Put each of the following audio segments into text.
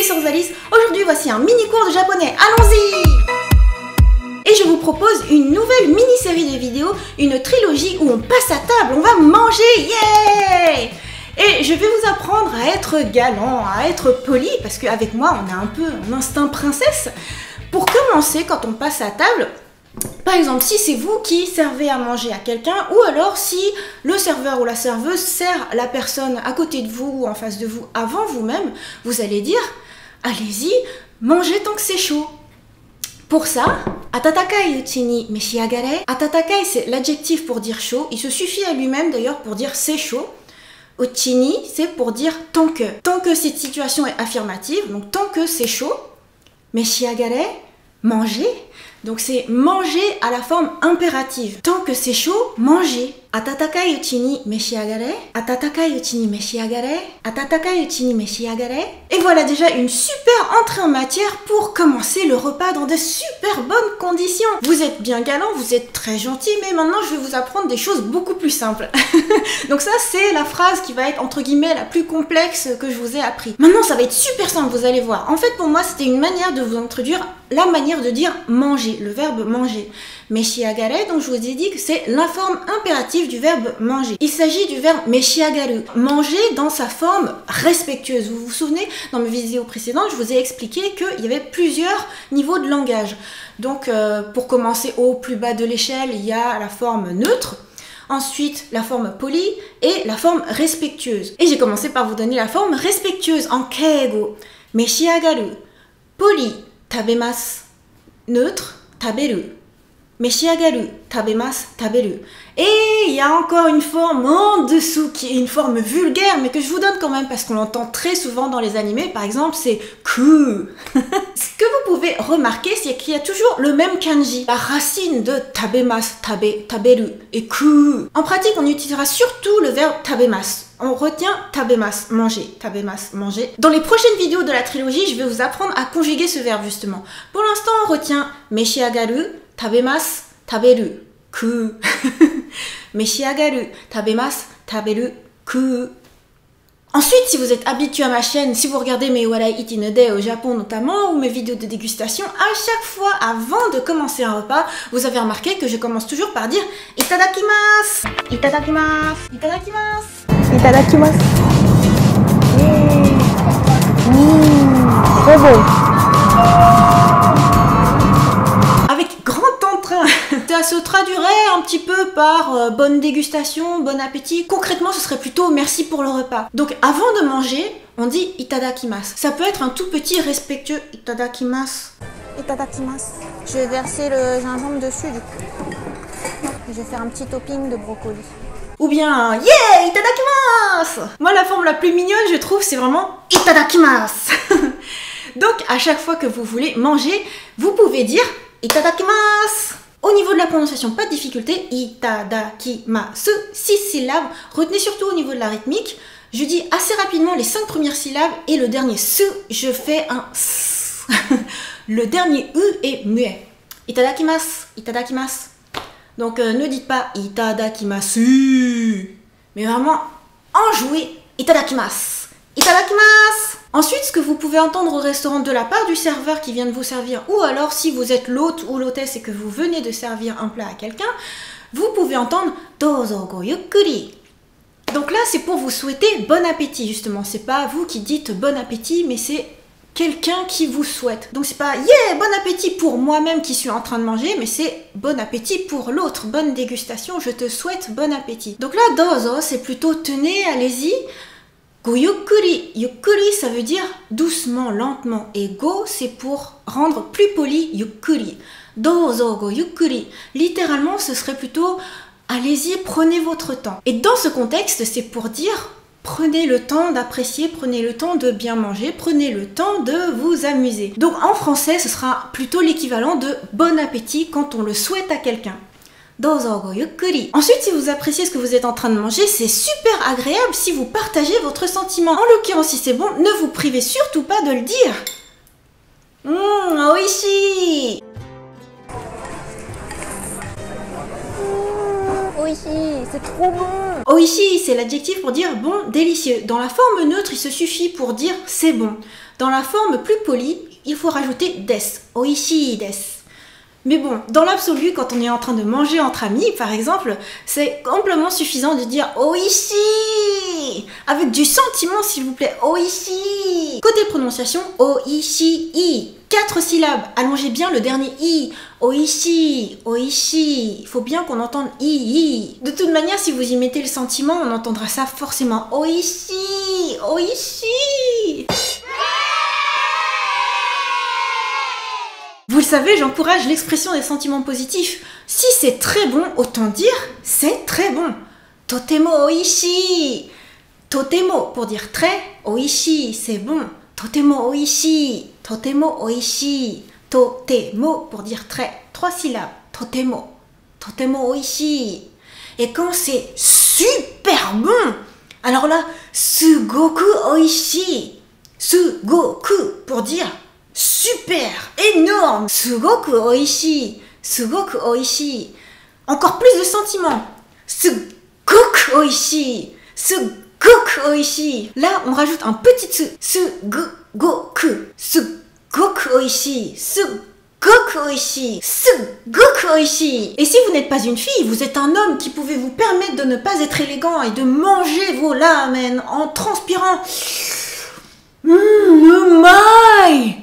Sœurs Alice. Aujourd'hui, voici un mini cours de japonais. Allons-y! Et je vous propose une nouvelle mini-série de vidéos, une trilogie où on passe à table, on va manger, yeah! Et je vais vous apprendre à être galant, à être poli, parce qu'avec moi, on a un peu un instinct princesse. Pour commencer, quand on passe à table, par exemple, si c'est vous qui servez à manger à quelqu'un, ou alors si le serveur ou la serveuse sert la personne à côté de vous ou en face de vous avant vous-même, vous allez dire « Allez-y, mangez tant que c'est chaud ». Pour ça, atatakai uchi ni meshiagare. Atatakai, c'est l'adjectif pour dire chaud. Il se suffit à lui-même d'ailleurs pour dire c'est chaud. Uchi ni, c'est pour dire tant que. Tant que cette situation est affirmative, donc tant que c'est chaud. Meshiagare, manger. Donc c'est manger à la forme impérative. Tant que c'est chaud, manger. Atatakai uchi ni meshiagare. Atatakai uchi ni meshiagare. Atatakai uchi ni meshiagare. Et voilà déjà une super entrée en matière pour commencer le repas dans de super bonnes conditions. Vous êtes bien galant, vous êtes très gentil, mais maintenant je vais vous apprendre des choses beaucoup plus simples. Donc ça c'est la phrase qui va être entre guillemets la plus complexe que je vous ai appris. Maintenant ça va être super simple, vous allez voir. En fait pour moi c'était une manière de vous introduire la manière de dire manger, le verbe manger. Meshiagare, donc je vous ai dit que c'est la forme impérative du verbe manger. Il s'agit du verbe meshiagaru, manger dans sa forme respectueuse. Vous vous souvenez, dans mes vidéos précédentes, je vous ai expliqué qu'il y avait plusieurs niveaux de langage. Donc pour commencer au plus bas de l'échelle, il y a la forme neutre, ensuite la forme polie et la forme respectueuse. Et j'ai commencé par vous donner la forme respectueuse en keigo. Meshiagaru, poli, tabemasu, neutre, taberu. Meshiagaru, tabemasu, taberu. Et il y a encore une forme en dessous qui est une forme vulgaire, mais que je vous donne quand même parce qu'on l'entend très souvent dans les animés. Par exemple, c'est ku. Ce que vous pouvez remarquer, c'est qu'il y a toujours le même kanji. La racine de tabemasu, taberu et ku. En pratique, on utilisera surtout le verbe tabemasu. On retient tabemasu, manger, tabemasu, manger. Dans les prochaines vidéos de la trilogie, je vais vous apprendre à conjuguer ce verbe justement. Pour l'instant, on retient meshiagaru, tabemasu, taberu, ku. Meshiagaru, tabemasu, taberu, ku. Ensuite, si vous êtes habitué à ma chaîne, si vous regardez mes Warai Iti no Day au Japon notamment, ou mes vidéos de dégustation, à chaque fois avant de commencer un repas, vous avez remarqué que je commence toujours par dire Itadakimasu, Itadakimasu, Itadakimasu, Itadakimasu. Très bon. Avec grand entrain. Ça se traduirait un petit peu par bonne dégustation, bon appétit. Concrètement, ce serait plutôt merci pour le repas. Donc avant de manger, on dit itadakimasu. Ça peut être un tout petit respectueux itadakimasu. Itadakimasu. Je vais verser le gingembre dessus du coup. Je vais faire un petit topping de brocoli. Ou bien yeah, itadakimasu. Moi la forme la plus mignonne je trouve c'est vraiment itadakimasu. Donc à chaque fois que vous voulez manger, vous pouvez dire itadakimasu. Au niveau de la prononciation, pas de difficulté, itadakimasu, 6 syllabes. Retenez surtout au niveau de la rythmique, je dis assez rapidement les 5 premières syllabes et le dernier su, je fais un s. Le dernier u est muet. Itadakimasu, itadakimasu. Donc ne dites pas itadakimasu, mais vraiment enjouez itadakimasu, itadakimasu. Ensuite, ce que vous pouvez entendre au restaurant de la part du serveur qui vient de vous servir, ou alors si vous êtes l'hôte ou l'hôtesse et que vous venez de servir un plat à quelqu'un, vous pouvez entendre Dozo go yukkuri. Donc là, c'est pour vous souhaiter bon appétit, justement. C'est pas vous qui dites bon appétit, mais c'est quelqu'un qui vous souhaite. Donc c'est pas yeah, bon appétit pour moi-même qui suis en train de manger, mais c'est bon appétit pour l'autre. Bonne dégustation, je te souhaite bon appétit. Donc là, dozo, c'est plutôt tenez, allez-y. Go yukkuri. Yukkuri, ça veut dire doucement, lentement. Et go, c'est pour rendre plus poli, yukkuri. Dozo go yukkuri. Littéralement, ce serait plutôt allez-y, prenez votre temps. Et dans ce contexte, c'est pour dire prenez le temps d'apprécier, prenez le temps de bien manger, prenez le temps de vous amuser. Donc en français, ce sera plutôt l'équivalent de bon appétit quand on le souhaite à quelqu'un. Dozo go yukkuri. Ensuite, si vous appréciez ce que vous êtes en train de manger, c'est super agréable si vous partagez votre sentiment. En l'occurrence, si c'est bon, ne vous privez surtout pas de le dire. Oishi. oishi, c'est trop bon. Oishi, c'est l'adjectif pour dire bon, délicieux. Dans la forme neutre, il se suffit pour dire c'est bon. Dans la forme plus polie, il faut rajouter des. Oishi des. Mais bon, dans l'absolu, quand on est en train de manger entre amis, par exemple, c'est amplement suffisant de dire oishi avec du sentiment, s'il vous plaît. Oishi. Côté prononciation, oishi. 4 syllabes. Allongez bien le dernier i. Oishi, oishi. Il faut bien qu'on entende i. De toute manière, si vous y mettez le sentiment, on entendra ça forcément. Oishi, oishi. Vous le savez, j'encourage l'expression des sentiments positifs. Si c'est très bon, autant dire c'est très bon. Totemo oishi. Totemo pour dire très, oishi c'est bon. Totemo oishi. Totemo oishi. Totemo pour dire très. 3 syllabes. Totemo. Totemo oishi. Et quand c'est super bon, alors là, sugoku oishi. Sugoku pour dire super, énorme. Sugoku oishi. Sugoku oishi. Encore plus de sentiments. Sugoku oishi. Sugoku oishi. Là, on rajoute un petit su. Sugoku. Sugoku oishi. Sugoku oishi. Sugoku oishi. Et si vous n'êtes pas une fille, vous êtes un homme qui pouvait vous permettre de ne pas être élégant et de manger vos ramen en transpirant. Umai.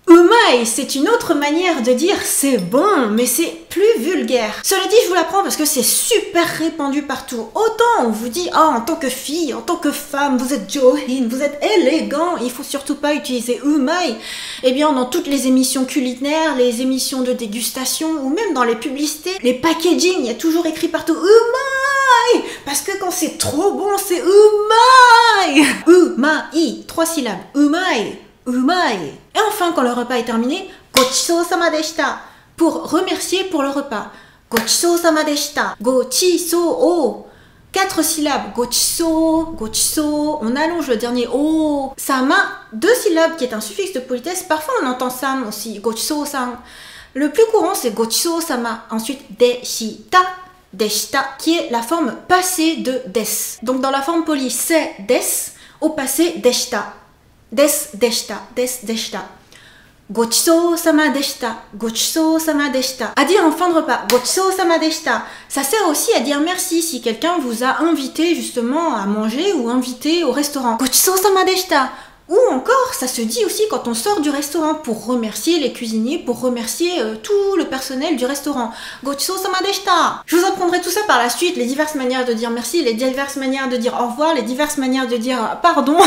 Umai, c'est une autre manière de dire c'est bon, mais c'est plus vulgaire. Cela dit, je vous l'apprends parce que c'est super répandu partout. Autant on vous dit, en tant que fille, en tant que femme, vous êtes johin, vous êtes élégant, il faut surtout pas utiliser umai. Eh bien, dans toutes les émissions culinaires, les émissions de dégustation, ou même dans les publicités, les packaging, il y a toujours écrit partout umai, parce que quand c'est trop bon, c'est umai. Umai, 3 syllabes, umai. Umai. Et enfin, quand le repas est terminé, gochisousama deshita, pour remercier pour le repas. Gochisousama deshita. Gochiso. 4 syllabes. Gochiso, gochiso. On allonge le dernier o. Sama, 2 syllabes qui est un suffixe de politesse. Parfois on entend sam aussi. Gochiso-san. Le plus courant c'est gochisousama. Ensuite deshita. Deshita, qui est la forme passée de des. Donc dans la forme polie c'est des. Au passé deshita. Des deshita, des deshita. Gochisousama deshita, gochisousama deshita. À dire en fin de repas, gochisousama deshita. Ça sert aussi à dire merci si quelqu'un vous a invité justement à manger ou invité au restaurant. Gochisousama deshita. Ou encore, ça se dit aussi quand on sort du restaurant pour remercier les cuisiniers, pour remercier tout le personnel du restaurant. Gochisousama deshita. Je vous apprendrai tout ça par la suite, les diverses manières de dire merci, les diverses manières de dire au revoir, les diverses manières de dire pardon.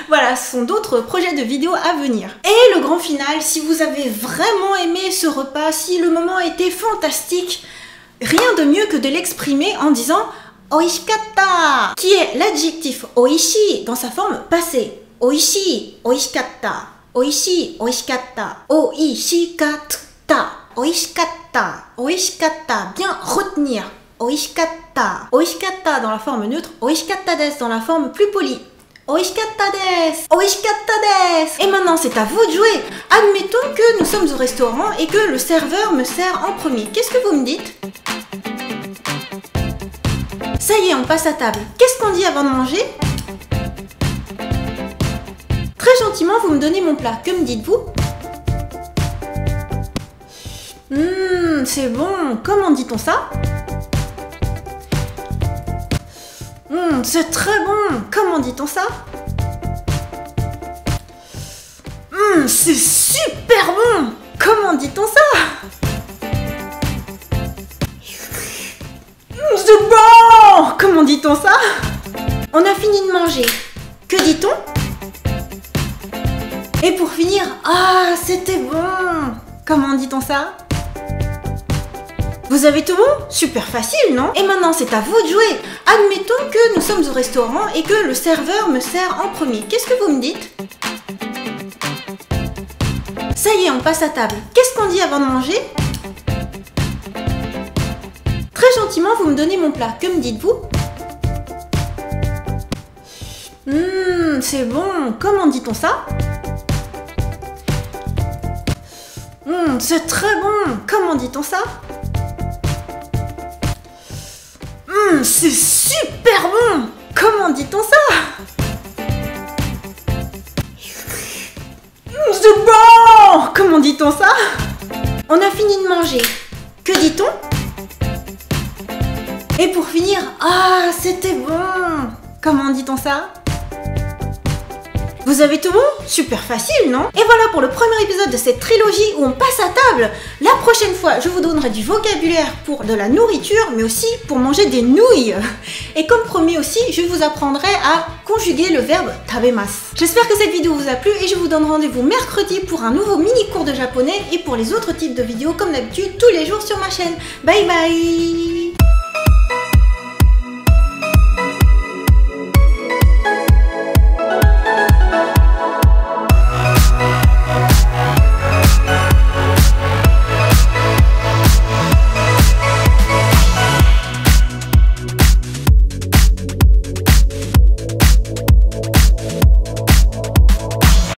Voilà, ce sont d'autres projets de vidéos à venir. Et le grand final, si vous avez vraiment aimé ce repas, si le moment était fantastique, rien de mieux que de l'exprimer en disant oishikatta, qui est l'adjectif oishi dans sa forme passée. Oishi, oishikatta, oishi, oishikatta, oishikatta, oishikatta, oishikatta, bien retenir, oishikatta, oishikatta dans la forme neutre, oishikatta des dans la forme plus polie, oishikatta des, oishikatta des. Et maintenant c'est à vous de jouer. Admettons que nous sommes au restaurant et que le serveur me sert en premier. Qu'est-ce que vous me dites? Ça y est, on passe à table. Qu'est-ce qu'on dit avant de manger? Très gentiment, vous me donnez mon plat. Que me dites-vous? C'est bon. Comment dit-on ça? C'est très bon. Comment dit-on ça? C'est super bon. Comment dit-on ça? C'est bon. Comment dit-on ça? On a fini de manger. Que dit-on? Et pour finir, ah, c'était bon! Comment dit-on ça? Vous avez tout bon? Super facile, non? Et maintenant, c'est à vous de jouer. Admettons que nous sommes au restaurant et que le serveur me sert en premier. Qu'est-ce que vous me dites? Ça y est, on passe à table. Qu'est-ce qu'on dit avant de manger? Très gentiment, vous me donnez mon plat. Que me dites-vous? C'est bon. Comment dit-on ça? C'est très bon. Comment dit-on ça? C'est super bon! Comment dit-on ça? C'est bon! Comment dit-on ça? On a fini de manger. Que dit-on? Et pour finir, ah, c'était bon! Comment dit-on ça? Vous avez tout bon? Super facile, non? Et voilà pour le premier épisode de cette trilogie où on passe à table. La prochaine fois, je vous donnerai du vocabulaire pour de la nourriture, mais aussi pour manger des nouilles. Et comme promis aussi, je vous apprendrai à conjuguer le verbe tabemasu. J'espère que cette vidéo vous a plu et je vous donne rendez-vous mercredi pour un nouveau mini cours de japonais et pour les autres types de vidéos comme d'habitude tous les jours sur ma chaîne. Bye bye!